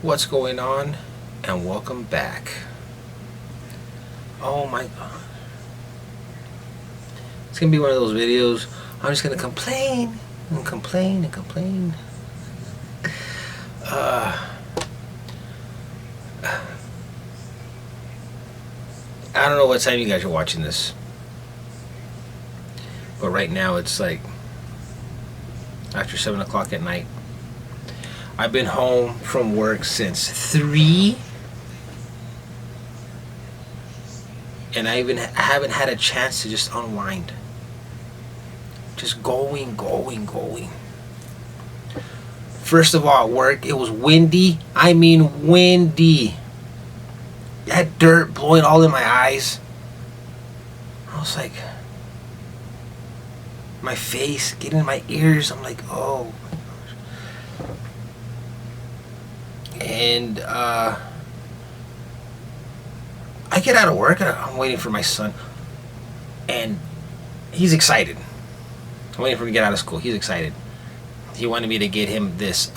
What's going on? And welcome back. Oh my god. It's gonna be one of those videos. I'm just gonna complain and complain and complain. I don't know what time you guys are watching this, but right now it's like after 7 o'clock at night. I've been home from work since 3, and I haven't had a chance to just unwind. Just going. First of all, at work, it was windy. I mean windy. I had dirt blowing all in my eyes. I was like, my face, getting in my ears. I'm like, oh. And I get out of work and I'm waiting for my son, and he's excited. I'm waiting for him to get out of school. He's excited. He wanted me to get him this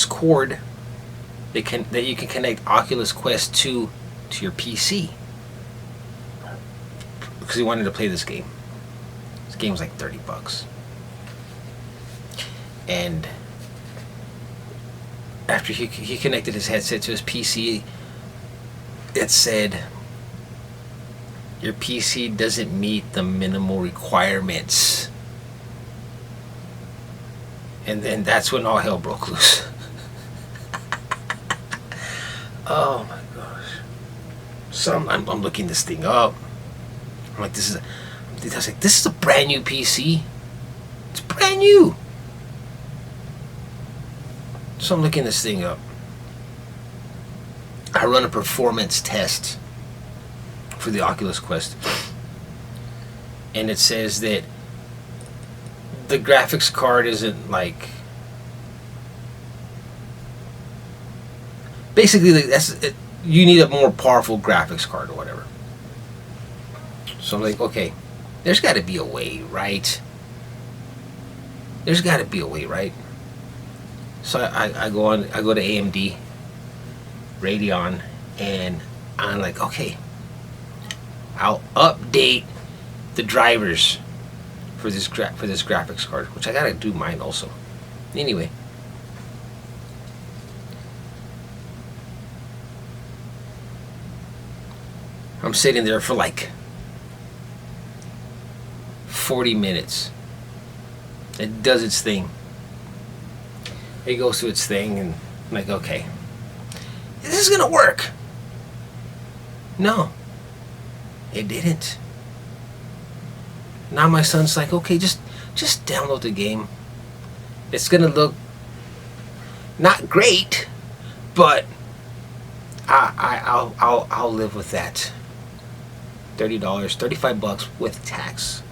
cord that you can connect Oculus Quest 2 to your PC, because he wanted to play this game. This game was like $30, and after he connected his headset to his PC, it said, your PC doesn't meet the minimal requirements. And then that's when all hell broke loose. Oh my gosh. So I'm looking this thing up. I'm like, this is a brand new PC. It's brand new. So I'm looking this thing up. I run a performance test for the Oculus Quest, and it says that the graphics card isn't like, basically you need a more powerful graphics card or whatever. So I'm like, okay, there's got to be a way, right? There's got to be a way, right? So I go to AMD Radeon, and I'm like, okay, I'll update the drivers for this graphics card, which I gotta do mine also. Anyway, I'm sitting there for like 40 minutes. It does its thing. It goes through its thing, and I'm like, okay, this is gonna work. No, it didn't. Now my son's like, okay, just download the game. It's gonna look not great, but I'll live with that. $30, $35 with tax.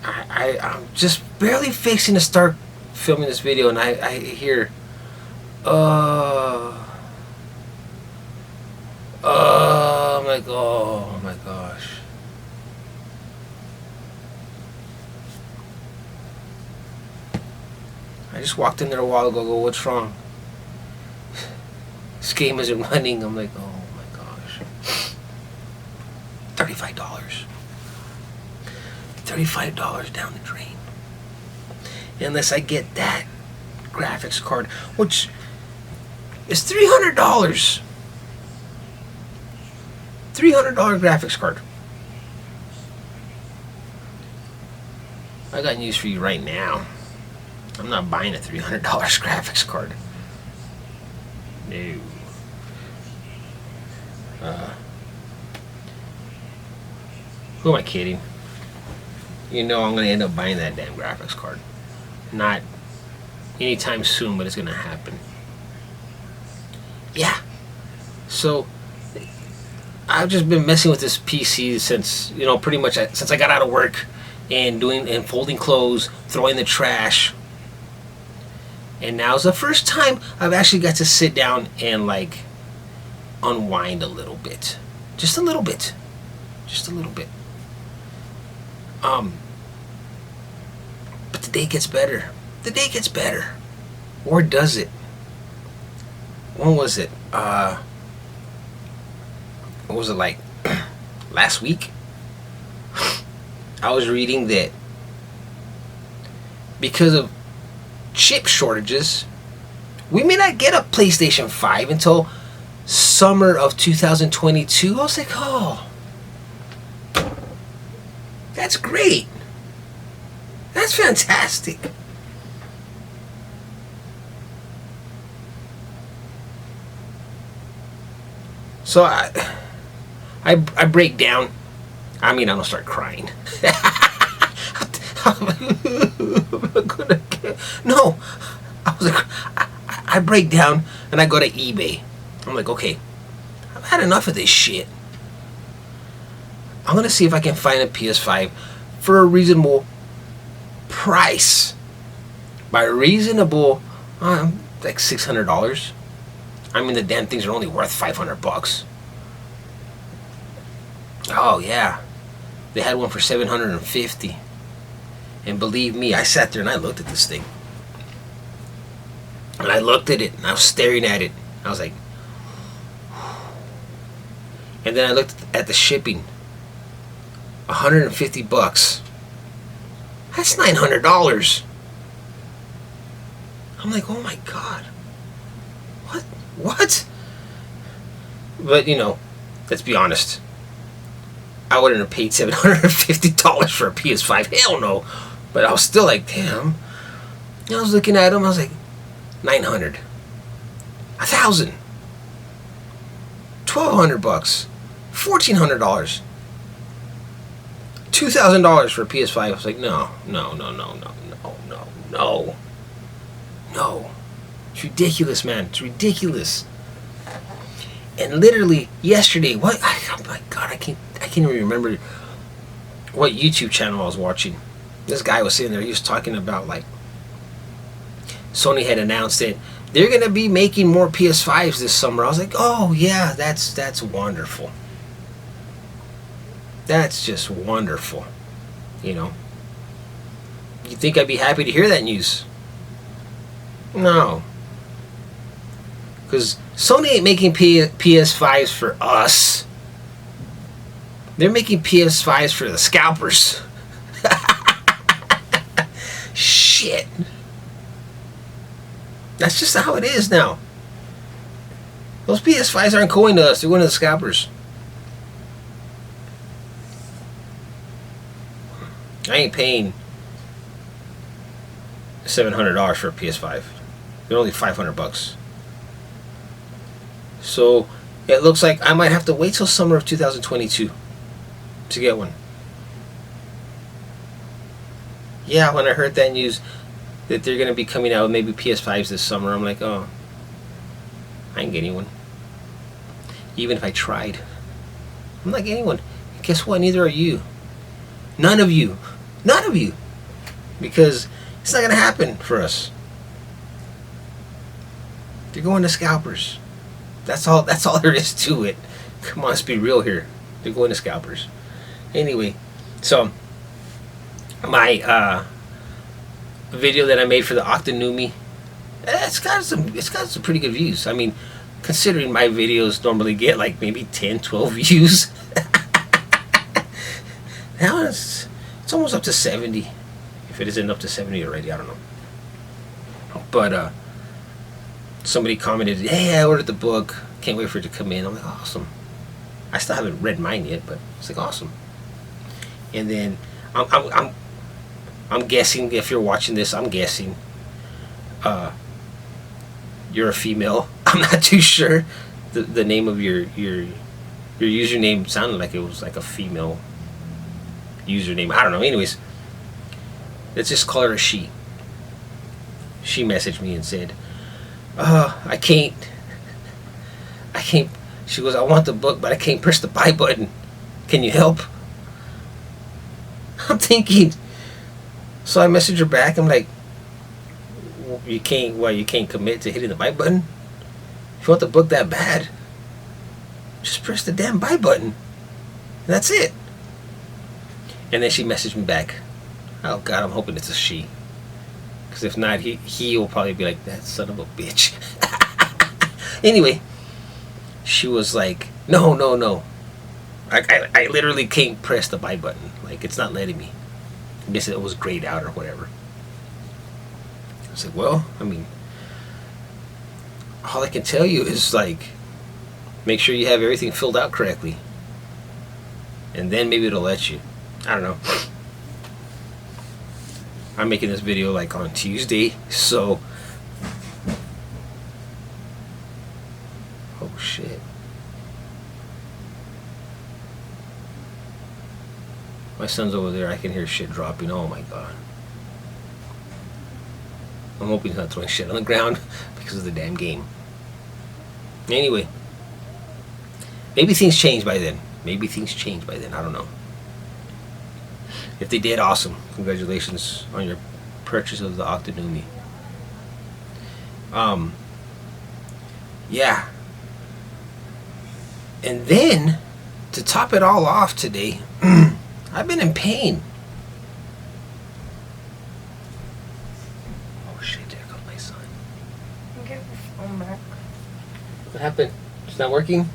I'm just barely fixing to start filming this video, and I hear I'm like, oh my gosh. I just walked in there a while ago, what's wrong? This game isn't running. I'm like, oh my gosh. $35. $35 down the drain. Unless I get that graphics card, which is $300. $300 graphics card. I got news for you right now. I'm not buying a $300 graphics card. No. Who am I kidding? You know I'm going to end up buying that damn graphics card. Not anytime soon, but it's going to happen. Yeah. So I've just been messing with this PC since, pretty much since I got out of work, and folding clothes, throwing the trash. And now's the first time I've actually got to sit down and like unwind a little bit. Just a little bit. Just a little bit. But the day gets better. the day gets better. Or does it? When was it? What was it like? Last week? I was reading that because of chip shortages, we may not get a PlayStation 5 until summer of 2022. I was like, oh, that's great. That's fantastic. So I break down. I mean, I don't start crying. No, I was like, I break down and I go to eBay. I'm like, okay, I've had enough of this shit. I'm gonna see if I can find a PS5 for a reasonable price. By reasonable, like $600. I mean, the damn things are only worth $500. Oh yeah, they had one for $750. And believe me, I sat there and I looked at this thing. And I looked at it and I was staring at it. I was like, and then I looked at the shipping. $150. That's $900. I'm like, oh my God. What? But you know, let's be honest. I wouldn't have paid $750 for a PS5. Hell no. But I was still like, damn. I was looking at them. I was like, $900, $1,000, $1,200, $1,400, $2,000 for a PS5. I was like, no. It's ridiculous, man. It's ridiculous. And literally yesterday, what? Oh my God, I can't even remember what YouTube channel I was watching. This guy was sitting there. He was talking about like Sony had announced that they're gonna be making more PS5s this summer. I was like, oh yeah, that's wonderful. That's just wonderful. You know, you think I'd be happy to hear that news? No. Because Sony ain't making PS5s for us. They're making PS5s for the scalpers. Shit. That's just how it is now. Those PS5s aren't going to us. They're going to the scalpers. I ain't paying $700 for a PS5. They're only $500. So it looks like I might have to wait till summer of 2022 to get one. Yeah, when I heard that news that they're going to be coming out with maybe PS5s this summer, I'm like, oh, I ain't getting one. Even if I tried. I'm not getting one. Guess what? Neither are you. None of you. None of you. Because it's not going to happen for us. They're going to scalpers. That's all there is to it. Come on, let's be real here. They're going to scalpers. Anyway, so my video that I made for the Octonumi, it's got some pretty good views. I mean, considering my videos normally get like maybe 10, 12 views. Now it's almost up to 70. If it isn't up to 70 already, I don't know. But somebody commented, hey, I ordered the book, can't wait for it to come in. I'm like, awesome. I still haven't read mine yet, but it's like awesome. And then I'm guessing, if you're watching this, I'm guessing you're a female. I'm not too sure. The name of your username sounded like it was like a female username. I don't know. Anyways, let's just call her a she. She messaged me and said, I can't. She goes, I want the book, but I can't press the buy button. Can you help? I'm thinking. So I messaged her back. I'm like, you can't commit to hitting the buy button? If you want the book that bad, just press the damn buy button. And that's it. And then she messaged me back. Oh God, I'm hoping it's a she. Because if not, he will probably be like, that son of a bitch. Anyway, she was like, no, no, no. I literally can't press the buy button. Like, it's not letting me. I guess it was grayed out or whatever. I was like, well, I mean, all I can tell you is, like, make sure you have everything filled out correctly. And then maybe it'll let you. I don't know. I'm making this video like on Tuesday, so... Oh shit. My son's over there, I can hear shit dropping. Oh my god. I'm hoping he's not throwing shit on the ground because of the damn game. Anyway. Maybe things change by then. Maybe things change by then, I don't know. If they did, awesome. Congratulations on your purchase of the Octonumi. Yeah. And then, to top it all off today, I've been in pain. Oh shit, there goes my son. Get your phone back. What happened? It's not working?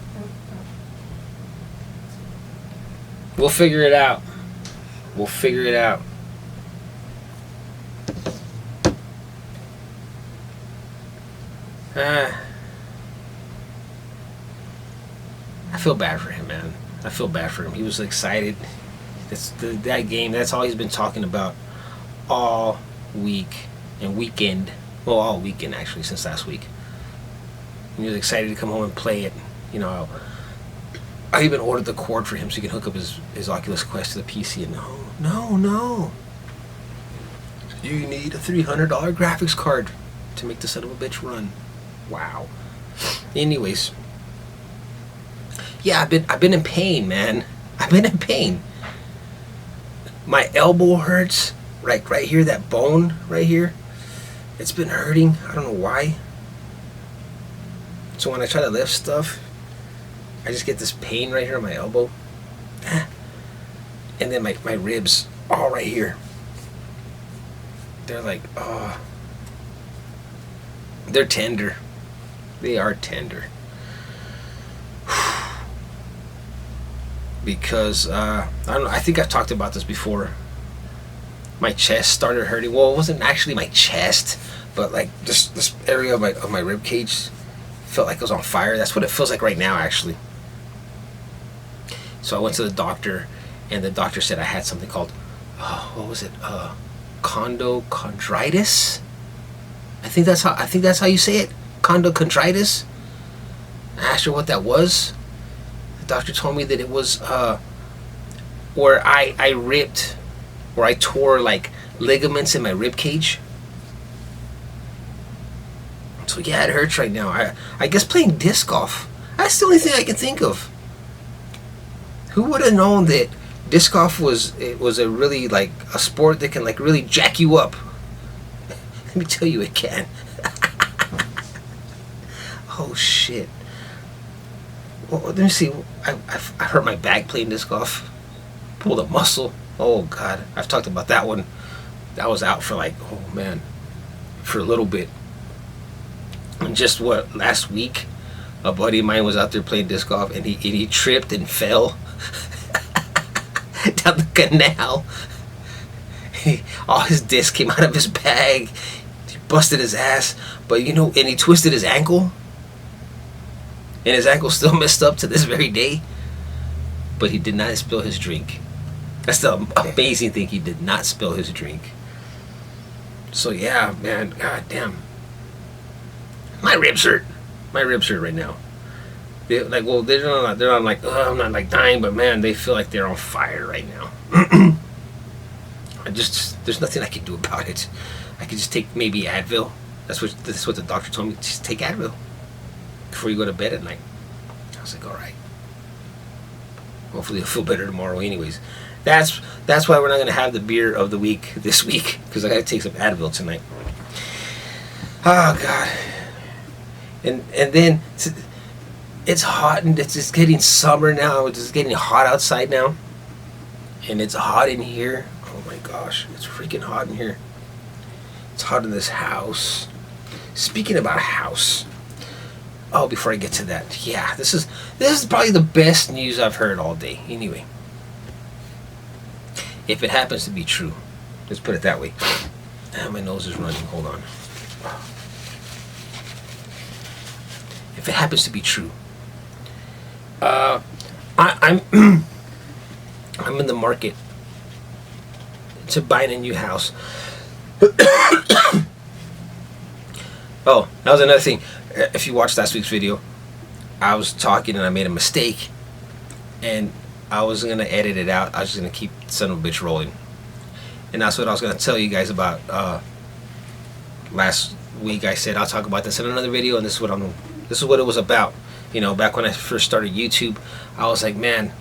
We'll figure it out. We'll figure it out. I feel bad for him, man. I feel bad for him. He was excited. That game, that's all he's been talking about all week and weekend. Well, all weekend actually, since last week. And he was excited to come home and play it. You know, I even ordered the cord for him so he can hook up his Oculus Quest to the PC. And no. You need a $300 graphics card to make the son of a bitch run. Wow. Anyways. Yeah, I've been in pain, man. I've been in pain. My elbow hurts. Right here, that bone right here. It's been hurting. I don't know why. So when I try to lift stuff, I just get this pain right here on my elbow. And then my ribs all right here. They're like, oh. They're tender. They are tender. Because, I don't know, I think I've talked about this before. My chest started hurting. Well, it wasn't actually my chest, but like this area of my rib cage felt like it was on fire. That's what it feels like right now, actually. So I went to the doctor, and the doctor said I had something called, what was it? Chondrochondritis. I think that's how you say it. Chondrochondritis. I asked her what that was. The doctor told me that it was where I ripped, where I tore like ligaments in my rib cage. So yeah, it hurts right now. I guess playing disc golf. That's the only thing I can think of. Who would have known that disc golf was a really like a sport that can like really jack you up? Let me tell you, it can. Oh shit. Well, let me see. I hurt my back playing disc golf. Pulled a muscle. Oh god, I've talked about that one. That was out for like, oh man, for a little bit. And just what, last week, a buddy of mine was out there playing disc golf, and he tripped and fell down the canal. All his discs came out of his bag. He busted his ass, but you know, and he twisted his ankle, and his ankle's still messed up to this very day. But he did not spill his drink. That's the amazing thing. He did not spill his drink. So yeah, man, god damn. My ribs hurt. My ribs hurt right now. They're like, well, they're not like, oh, I'm not like dying, but man, they feel like they're on fire right now. There's nothing I can do about it. I could just take maybe Advil. That's what the doctor told me. Just take Advil before you go to bed at night. I was like, all right. Hopefully, I'll feel better tomorrow. Anyways, that's why we're not gonna have the beer of the week this week, because I gotta take some Advil tonight. Oh god. And then it's hot, and it's just getting summer now. It's just getting hot outside now, and it's hot in here. Oh my gosh, it's freaking hot in here. It's hot in this house. Speaking about house. Oh, before I get to that, yeah, this is probably the best news I've heard all day. Anyway, if it happens to be true, let's put it that way. My nose is running. Hold on. If it happens to be true, I'm I'm in the market to buying a new house. Oh, that was another thing. If you watched last week's video, I was talking and I made a mistake, and I was gonna edit it out. I was just gonna keep son of a bitch rolling, and that's what I was gonna tell you guys about. Last week I said I'll talk about this in another video, and this is what it was about. You know, back when I first started YouTube, I was like, man,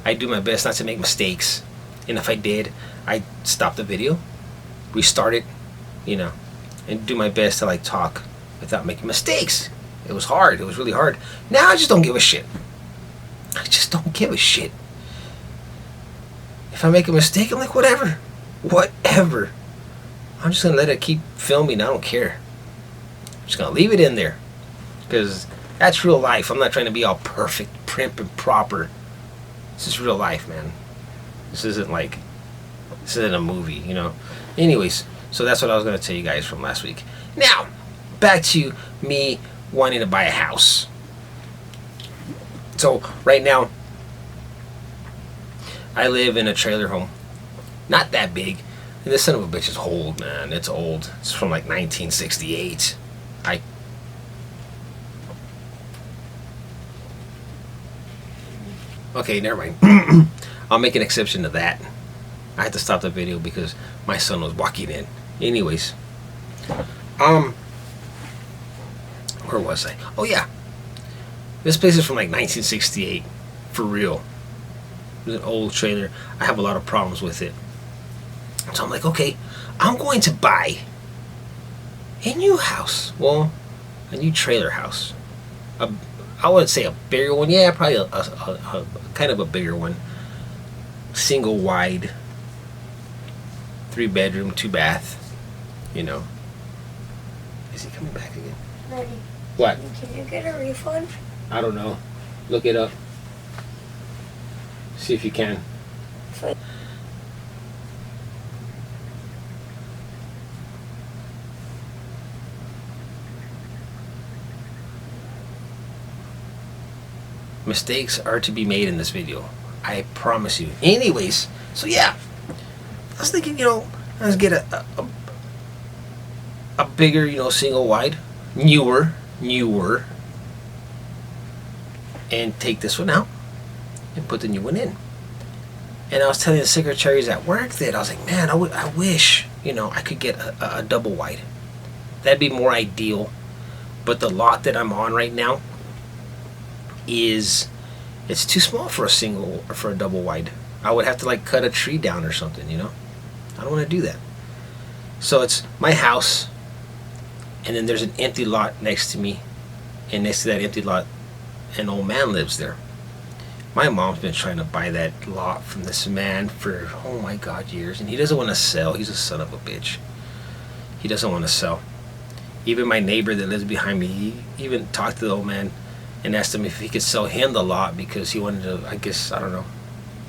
I do my best not to make mistakes, and if I did, I'd stop the video, restart it, you know, and do my best to like talk without making mistakes. It was hard. It was really hard. Now I just don't give a shit. I just don't give a shit. If I make a mistake, I'm like, whatever. Whatever. I'm just going to let it keep filming. I don't care. I'm just going to leave it in there. Because that's real life. I'm not trying to be all perfect, prim and proper. This is real life, man. This isn't a movie, you know. Anyways, so that's what I was going to tell you guys from last week. Now, back to me wanting to buy a house. So right now, I live in a trailer home. Not that big. And this son of a bitch is old, man. It's old. It's from like 1968. Okay, never mind. I'll make an exception to that. I had to stop the video because my son was walking in. Anyways, where was I? Oh yeah, this place is from like 1968, for real. It's an old trailer. I have a lot of problems with it. So I'm like, okay, I'm going to buy a new house. Well, a new trailer house. I wouldn't say a bigger one. Yeah, probably a kind of a bigger one. Single wide. 3 bedroom, 2 bath. You know. Is he coming back again? Daddy, What? can you get a refund? I don't know. Look it up. See if you can. Mistakes are to be made in this video. I promise you. Anyways, so yeah. I was thinking, you know, let's get a bigger, you know, single wide, newer, and take this one out and put the new one in. And I was telling the secretaries at work that I was like, man, I wish, you know, I could get a double wide. That'd be more ideal. But the lot that I'm on right now it's too small for a single or for a double wide. I would have to like cut a tree down or something, you know. I don't want to do that. So it's my house, and then there's an empty lot next to me, and next to that empty lot, an old man lives there. My mom's been trying to buy that lot from this man for, oh my God, years, and he doesn't want to sell. He's a son of a bitch. He doesn't want to sell. Even my neighbor that lives behind me, he even talked to the old man and asked him if he could sell him the lot because he wanted to, I guess, I don't know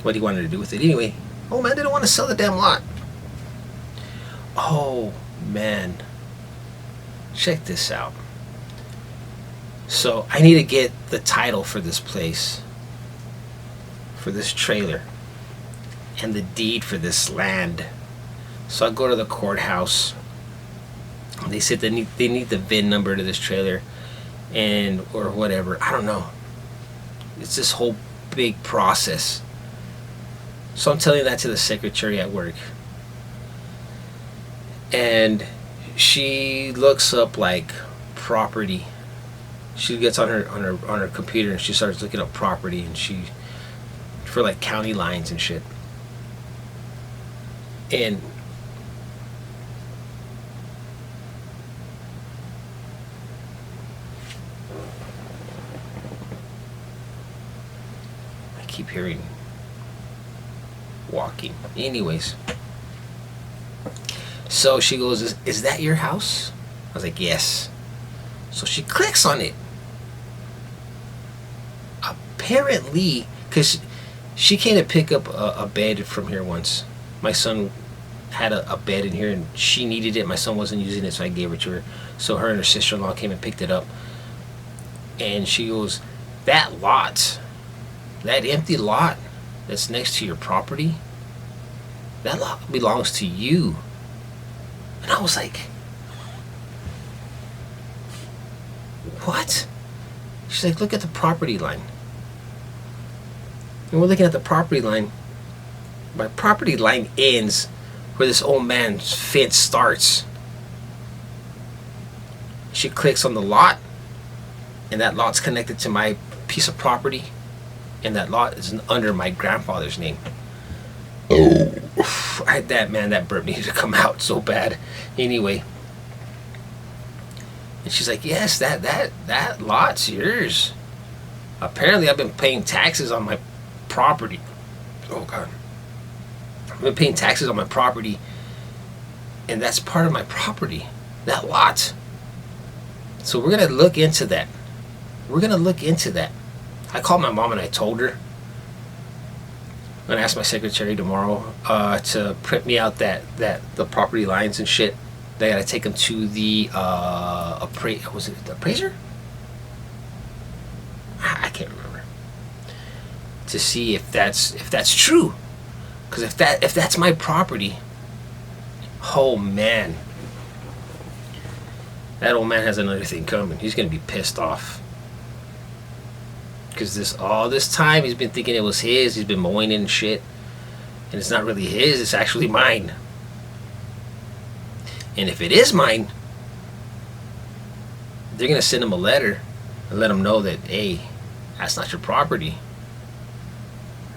what he wanted to do with it. Anyway, old man didn't want to sell the damn lot. Oh man, check this out. So I need to get the title for this place, for this trailer, and the deed for this land. So I go to the courthouse. They said they need the VIN number to this trailer, and or whatever. I don't know. It's this whole big process. So I'm telling that to the secretary at work, and she looks up like property. She gets on her computer and she starts looking up property, and she for like county lines and shit. And I keep hearing walking. Anyways, So she goes, is that your house? I was like, yes. So she clicks on it. Apparently, because she came to pick up a bed from here once. My son had a bed in here and she needed it. My son wasn't using it, so I gave it to her. So her and her sister-in-law came and picked it up. And she goes, that lot, that empty lot that's next to your property, that lot belongs to you. And I was like, what? She's like, look at the property line. And we're looking at the property line. My property line ends where this old man's fence starts. She clicks on the lot, and that lot's connected to my piece of property, and that lot is under my grandfather's name. Oh, that burp needed to come out so bad. Anyway, and she's like, yes, that lot's yours. Apparently I've been paying taxes on my property. Oh God. I've been paying taxes on my property, and that's part of my property, that lot. So we're gonna look into that. We're gonna look into that. I called my mom and I told her. I'm gonna ask my secretary tomorrow to print me out the property lines and shit. They gotta take them to the was it the appraiser? I can't remember. To see if that's true. Because if that's my property, oh man, that old man has another thing coming. He's gonna be pissed off. Because all this time he's been thinking it was his. He's been mowing it and shit, and it's not really his. It's actually mine. And if it is mine, they're gonna send him a letter and let him know that, hey, that's not your property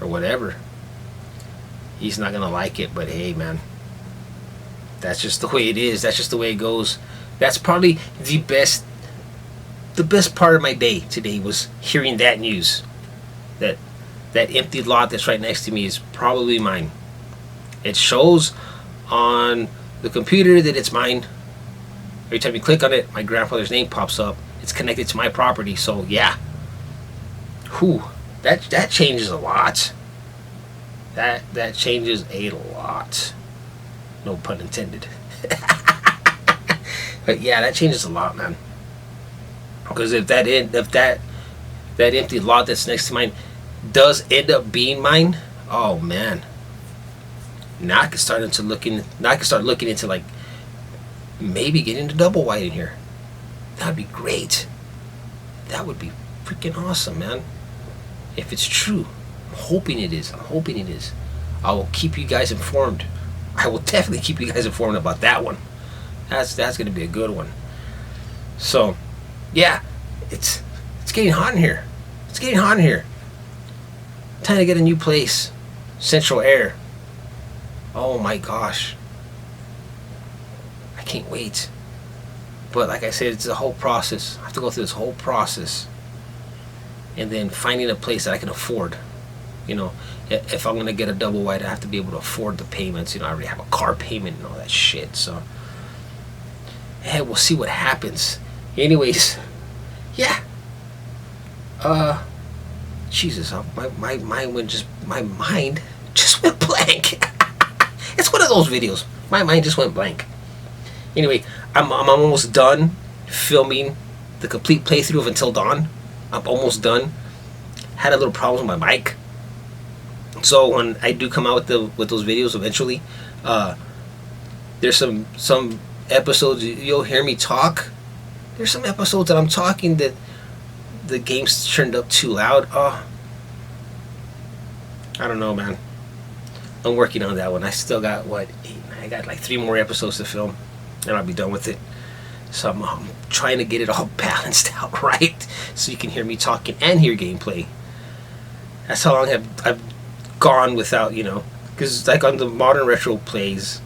or whatever. He's not gonna like it, but hey, man, that's just the way it is. That's just the way it goes. That's probably the best part of my day today was hearing that news. That empty lot that's right next to me is probably mine. It shows on the computer that it's mine. Every time you click on it, my grandfather's name pops up. It's connected to my property, so yeah. Whew, that changes a lot. That changes a lot. No pun intended. But yeah, that changes a lot, man. Because if that empty lot that's next to mine does end up being mine, oh man. Now I can start looking into like maybe getting a double wide in here. That'd be great. That would be freaking awesome, man. If it's true. I'm hoping it is. I will keep you guys informed. I will definitely keep you guys informed about that one. That's gonna be a good one. So yeah, it's getting hot in here. It's getting hot in here. Time to get a new place. Central Air. Oh my gosh. I can't wait. But like I said, it's a whole process. I have to go through this whole process. And then finding a place that I can afford. You know, if I'm going to get a double wide, I have to be able to afford the payments. You know, I already have a car payment and all that shit. So, hey, we'll see what happens. Anyways, yeah. Jesus, my mind just went blank. It's one of those videos. My mind just went blank. Anyway, I'm almost done filming the complete playthrough of Until Dawn. I'm almost done. Had a little problem with my mic. So when I do come out with those videos eventually, there's some episodes you'll hear me talk. There's some episodes that I'm talking that the game's turned up too loud. Oh, I don't know, man. I'm working on that one. I still got I got like 3 more episodes to film, and I'll be done with it. So I'm trying to get it all balanced out right, so you can hear me talking and hear gameplay. That's how long I've gone without, you know, because like on the modern retro plays,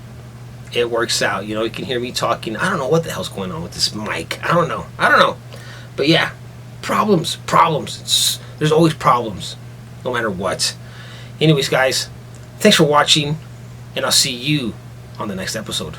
it works out. You know, you can hear me talking. I don't know what the hell's going on with this mic. I don't know. But yeah, problems. There's always problems, no matter what. Anyways, guys, thanks for watching, and I'll see you on the next episode.